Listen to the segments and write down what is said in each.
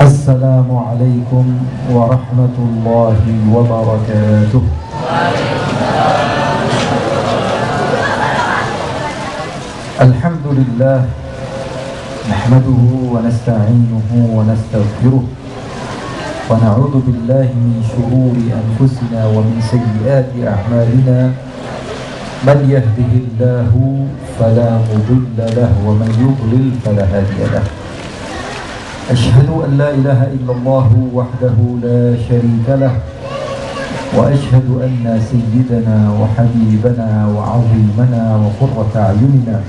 Assalamualaikum warahmatullahi wabarakatuh. Alhamdulillah, nahmaduhu wa nasta'inuhu wa nastaghfiruh wa na'udzu billahi min shururi anfusina wa min sayyiati a'malina. Man yahdihillahu fala mudilla lahu wa man yudlil fala hadiya lahu. Asyhadu an la ilaha illallah wahdahu la syarika lah wa asyhadu anna sayyidana wa habibana wa 'azimana wa qurrata a'yunina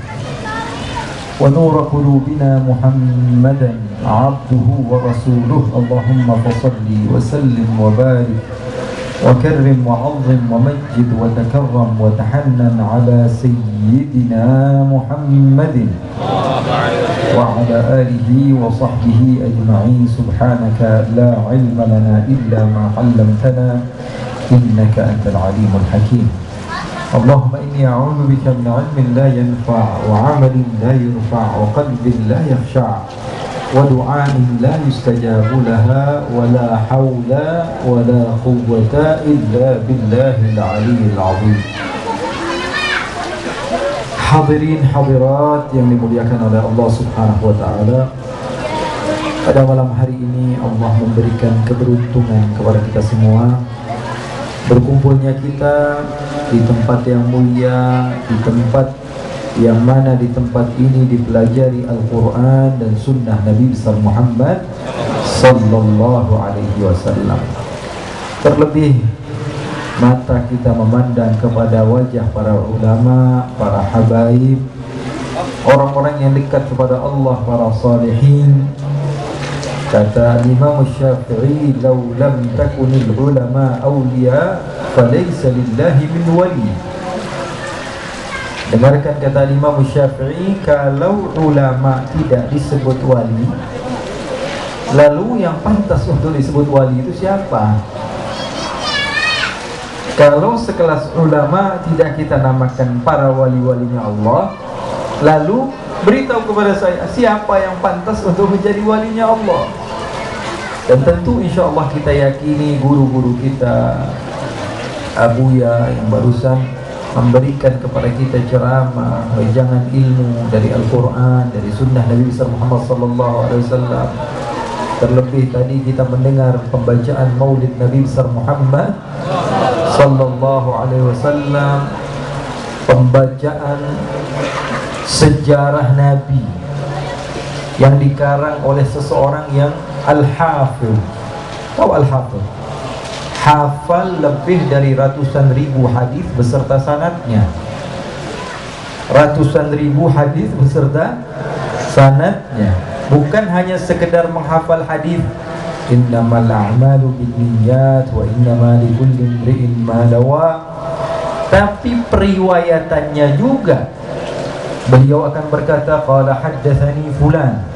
wa nura qulubina Muhammadan 'abduhu wa rasuluh. Allahumma fashalli wa sallim wa barik wa karrim wa 'azzim wa majjid wa takarram wa tahannan 'ala sayyidina Muhammadin wa 'ala alihi wa sahbihi ajma'in. Subhanaka la 'ilma lana illa ma 'allamtana innaka antal 'alimul hakim. Allahumma inni a'udzu bika min 'ilmin la yanfa' wa 'amalin la yurfa' wa qalbin la yakhsha' wa du'a'in la yustajabu laha wa la hawla wa la quwwata illa billahil 'aliyyil 'azim. Hadirin hadirat yang dimuliakan oleh Allah Subhanahu wa taala, pada malam hari ini Allah memberikan keberuntungan kepada kita semua. Berkumpulnya kita di tempat yang mulia, di tempat yang mana di tempat ini dipelajari Al-Quran dan Sunnah Nabi besar Muhammad Sallallahu Alaihi Wasallam. Terlebih mata kita memandang kepada wajah para ulama, para habaib, orang-orang yang dekat kepada Allah, para salihin. Kata Imam Syafi'i, "Law lam takunil ulama awliya, falaysa lillahi min wali." Dengarkan kata Imam Syafi'i, kalau ulama tidak disebut wali, lalu yang pantas untuk disebut wali itu siapa? Kalau sekelas ulama tidak kita namakan para wali-walinya Allah, lalu beritahu kepada saya siapa yang pantas untuk menjadi walinya Allah. Dan tentu insya Allah kita yakini guru-guru kita, Abuya yang barusan memberikan kepada kita ceramah, wejangan ilmu dari Al-Quran, dari Sunnah Nabi besar Muhammad Sallallahu Alaihi Wasallam. Terlebih tadi kita mendengar pembacaan Maulid Nabi besar Muhammad Sallallahu Alaihi Wasallam, pembacaan sejarah Nabi yang dikarang oleh seseorang yang Al-Hafidh. Tahu Al-Hafidh? Hafal lebih dari ratusan ribu hadis beserta sanadnya. Ratusan ribu hadis beserta sanadnya. Bukan hanya sekedar menghafal hadis. Innamal a'malu binniyat wa innama likulli imri'in ma nawa. Tapi periwayatannya juga. Beliau akan berkata, qala haddatsani fulan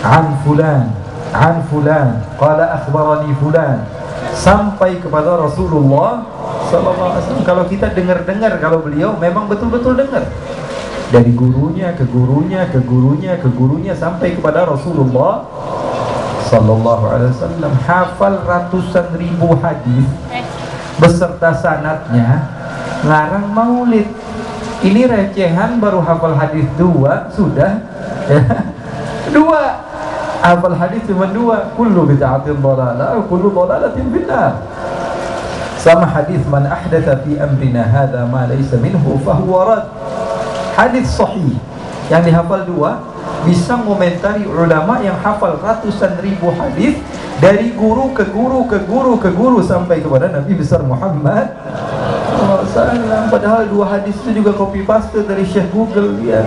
an fulan an fulan qala akhbarani fulan, sampai kepada Rasulullah sallallahu alaihi wasallam. Kalau kita dengar-dengar, kalau beliau memang betul-betul dengar dari gurunya ke gurunya ke gurunya ke gurunya sampai kepada Rasulullah sallallahu alaihi wasallam. Hafal ratusan ribu hadis beserta sanadnya, ngarang maulid. Ini recehan, baru hafal hadis dua sudah ya. Dua hafal hadis cuma dua. Kullu bid'atin dhalalah wa kullu dhalalatin finnar. Sama hadis, man ahdatha fi amrina hadza ma laysa minhu fahuwa rad. Hadis sahih yang dihafal dua bisa mengomentari ulama yang hafal ratusan ribu hadis dari guru ke guru ke guru ke guru sampai kepada Nabi besar Muhammad SAW. Padahal dua hadis itu juga copy paste dari Syekh Google ya.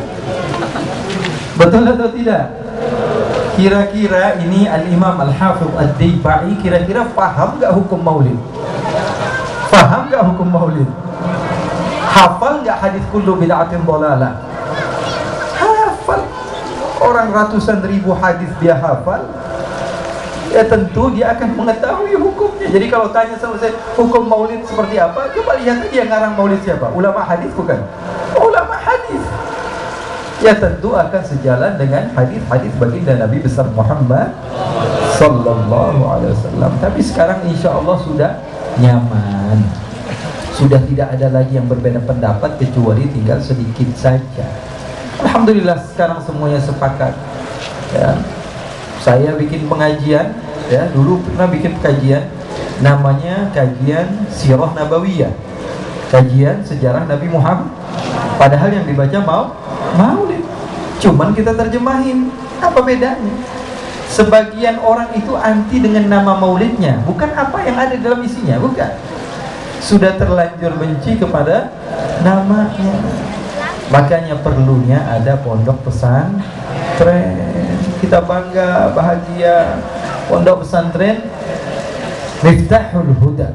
Betul atau tidak? Kira-kira ini Al-Imam Al-Hafidh Ad-Daiba'i kira-kira paham gak hukum maulid? Paham gak hukum maulid? Hafal gak hadis kullu bid'atin dhalalah? Hafal. Orang ratusan ribu hadis dia hafal, ya tentu dia akan mengetahui hukumnya. Jadi kalau tanya sama saya, hukum maulid seperti apa? Coba lihat aja yang ngarang maulid siapa? Ulama hadis bukan? Ulama hadis. ya tentu akan sejalan dengan hadis-hadis baginda Nabi besar Muhammad sallallahu alaihi wasallam. Tapi sekarang insya Allah sudah nyaman, sudah tidak ada lagi yang berbeda pendapat kecuali tinggal sedikit saja. Alhamdulillah sekarang semuanya sepakat. Ya, saya bikin pengajian, ya dulu pernah bikin kajian, namanya kajian Sirah Nabawiyah, kajian sejarah Nabi Muhammad. Padahal yang dibaca Maulid, cuman kita terjemahin. Apa bedanya? Sebagian orang itu anti dengan nama Maulidnya, bukan apa yang ada dalam isinya, bukan. Sudah terlanjur benci kepada namanya. Makanya perlunya ada pondok pesantren. Kita bangga, bahagia. Pondok pesantren Miftahul Huda.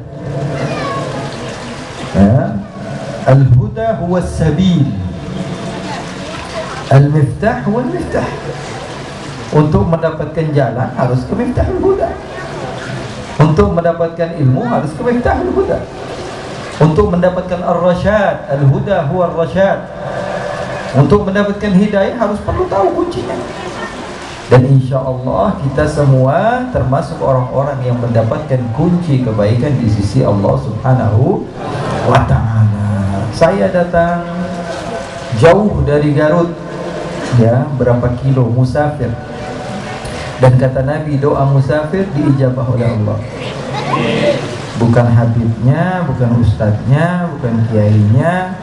Ya. Al-Huda huwa sabil. Al-Miftah huwa al-Miftah. Untuk mendapatkan jalan harus ke Miftahul Huda. Untuk mendapatkan ilmu harus ke Miftahul Huda. Untuk mendapatkan ar-rasyad, al-huda huwa ar-rasyad. Untuk mendapatkan hidayah harus perlu tahu kuncinya. Dan insya Allah kita semua termasuk orang-orang yang mendapatkan kunci kebaikan di sisi Allah Subhanahu wa ta'ala. Saya datang jauh dari Garut, ya berapa kilo musafir. Dan kata Nabi, doa musafir diijabah oleh Allah. Bukan habibnya, bukan ustadznya, bukan kiainya,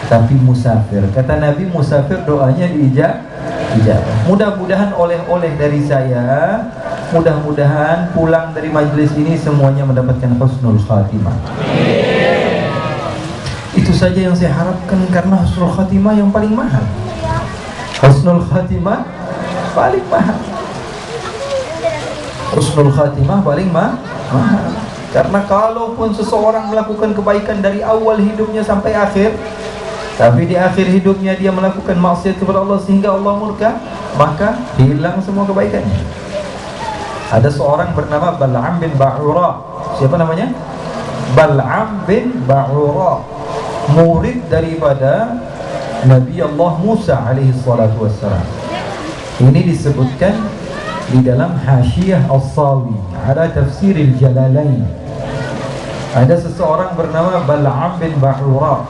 tapi musafir. Kata Nabi, musafir doanya diijabah. Mudah-mudahan oleh-oleh dari saya, mudah-mudahan pulang dari majelis ini semuanya mendapatkan husnul khatimah. Itu saja yang saya harapkan, karena husnul khatimah yang paling mahal. Husnul khatimah paling mahal. Husnul khatimah paling mahal. Karena kalaupun seseorang melakukan kebaikan dari awal hidupnya sampai akhir, tapi di akhir hidupnya dia melakukan maksiat kepada Allah sehingga Allah murka, maka hilang semua kebaikannya. Ada seorang bernama Bal'am bin Ba'ura. Siapa namanya? Bal'am bin Ba'ura, murid daripada Nabi Allah Musa alaihi salatu wassalam. Ini disebutkan di dalam Hasyiah As-Sawi ala Tafsiril Jalalain. Ada seseorang bernama Bal'am bin Ba'ura.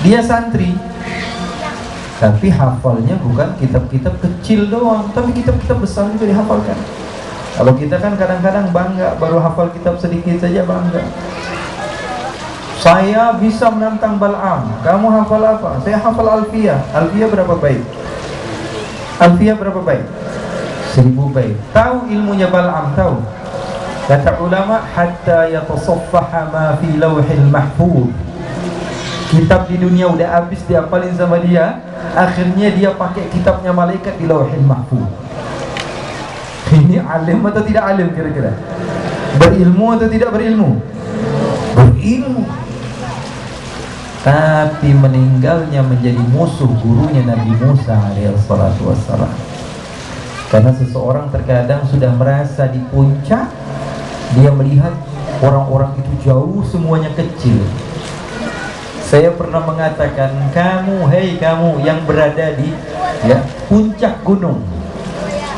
Dia santri, tapi hafalnya bukan kitab-kitab kecil doang, tapi kitab-kitab besar juga dihafalkan. Kalau kita kan kadang-kadang bangga, baru hafal kitab sedikit saja bangga. Saya bisa menantang Bal'am. Kamu hafal apa? Saya hafal Alfiyah. Alfiyah berapa bait? Alfiyah berapa bait? 1000 bait. Tahu ilmunya Bal'am? Tahu? Kata ulama, hatta yatasaffaha ma fi lawhil mahfuz. Kitab di dunia udah habis dihafalin sama dia, akhirnya dia pakai kitabnya malaikat di lauhil mahfuz. Ini alim atau tidak alim kira-kira? Berilmu atau tidak berilmu? Berilmu. Tapi meninggalnya menjadi musuh gurunya Nabi Musa alaihissalatu wassalam. Karena seseorang terkadang sudah merasa di puncak, dia melihat orang-orang itu jauh, semuanya kecil. Saya pernah mengatakan, kamu, hei kamu yang berada di puncak gunung,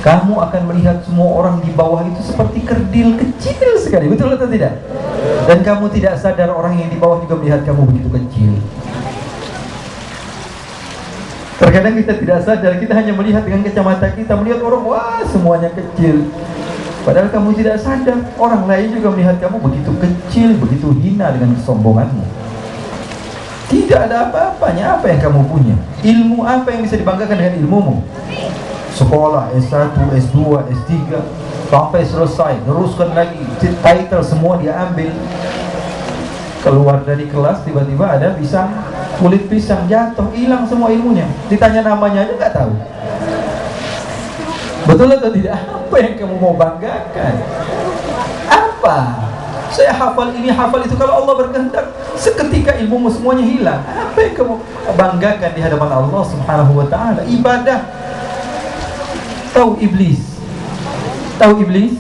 kamu akan melihat semua orang di bawah itu seperti kerdil kecil sekali, betul atau tidak? Dan kamu tidak sadar orang yang di bawah juga melihat kamu begitu kecil. Terkadang kita tidak sadar, kita hanya melihat dengan kacamata kita, melihat orang, wah semuanya kecil. Padahal kamu tidak sadar, orang lain juga melihat kamu begitu kecil, begitu hina dengan kesombonganmu. Tidak ada apa-apanya. Apa yang kamu punya? Ilmu apa yang bisa dibanggakan dengan ilmumu? Sekolah S1, S2, S3 sampai selesai, teruskan lagi, title semua dia ambil. Keluar dari kelas tiba-tiba ada pisang, kulit pisang jatuh, hilang semua ilmunya. Ditanya namanya aja nggak tahu. Betul atau tidak? Apa yang kamu mau banggakan? Apa? Saya hafal ini, hafal itu. Kalau Allah berkehendak, seketika ilmumu semuanya hilang. Apa yang kamu banggakan di hadapan Allah Subhanahu wa ta'ala? Ibadah. Tahu iblis? Tahu iblis?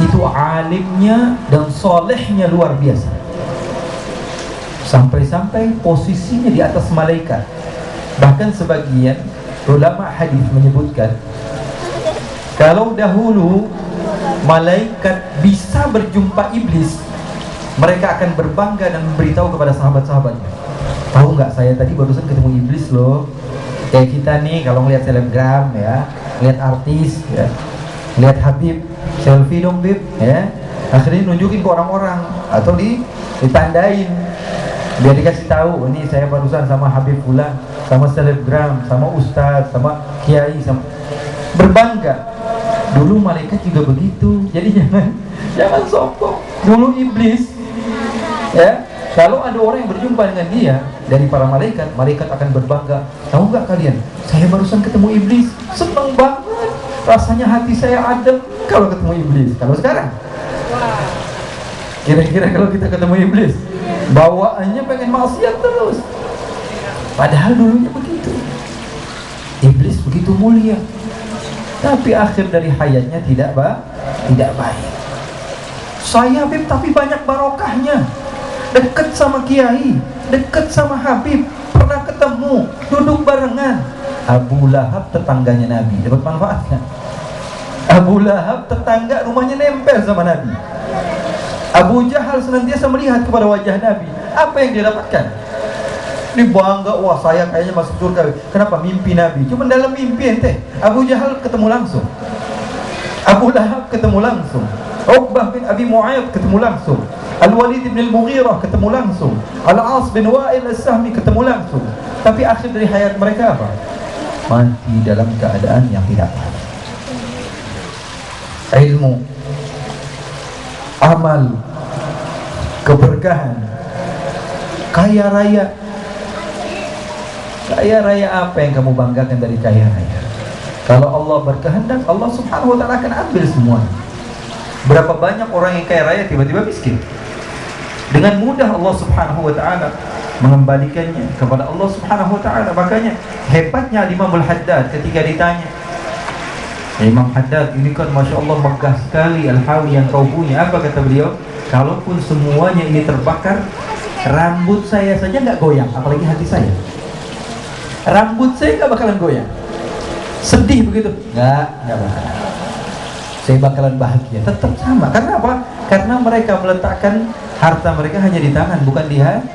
Itu alimnya dan solehnya luar biasa. Sampai-sampai posisinya di atas malaikat. Bahkan sebagian ulama hadis menyebutkan kalau dahulu malaikat bisa berjumpa iblis, mereka akan berbangga dan memberitahu kepada sahabat-sahabatnya, tahu nggak, saya tadi barusan ketemu iblis loh. Kayak kita nih kalau ngeliat selebgram ya, lihat artis ya, lihat Habib, selfie dong Bib ya, akhirnya nunjukin ke orang-orang atau ditandain biar dikasih tahu, ini saya barusan sama Habib pula, sama selebgram, sama ustaz, sama kiai, sama berbangga. Dulu malaikat juga begitu, jadi jangan sombong. Dulu iblis ya, kalau ada orang yang berjumpa dengan dia dari para malaikat, malaikat akan berbangga. Tahu nggak kalian, saya barusan ketemu iblis, seneng banget, rasanya hati saya adem kalau ketemu iblis. Kalau sekarang, kira-kira kalau kita ketemu iblis, bawaannya pengen maksiat terus. Padahal dulunya begitu. Iblis begitu mulia, tapi akhir dari hayatnya tidak baik. Saya Habib tapi banyak barokahnya, dekat sama kiai, dekat sama Habib, pernah ketemu, duduk barengan. Abu Lahab tetangganya Nabi, dapat manfaatnya. Abu Lahab tetangga, rumahnya nempel sama Nabi. Abu Jahal senantiasa melihat kepada wajah Nabi. Apa yang dia dapatkan? Ini bangga, wah saya kayaknya masuk surga. Kenapa? Mimpi Nabi. Cuma dalam mimpi ente. Abu Jahal ketemu langsung, Abu Lahab ketemu langsung, Uqbah bin Abi Mu'ayyid ketemu langsung, Al-Walid bin Al-Mughirah ketemu langsung, Al-As bin Wa'il As-Sahmi ketemu langsung. Tapi akhir dari hayat mereka apa? Mati dalam keadaan yang tidak baik. Ilmu, amal, keberkahan, kaya raya. Kaya raya apa yang kamu banggakan dari kaya raya? Kalau Allah berkehendak, Allah subhanahu wa ta'ala akan ambil semua. Berapa banyak orang yang kaya raya tiba-tiba miskin? Dengan mudah Allah subhanahu wa ta'ala mengembalikannya kepada Allah subhanahu wa ta'ala. Makanya hebatnya Imam Al-Haddad ketika ditanya, Imam Haddad ini kan Masya Allah megah sekali Al-Hawi yang kau punya. Apa kata beliau? Kalaupun semuanya ini terbakar, rambut saya saja nggak goyang, apalagi hati saya. Rambut saya nggak bakalan goyang. Sedih begitu? Nggak bakalan. Saya bakalan bahagia, tetap sama. Karena apa? Karena mereka meletakkan harta mereka hanya di tangan, bukan di hati.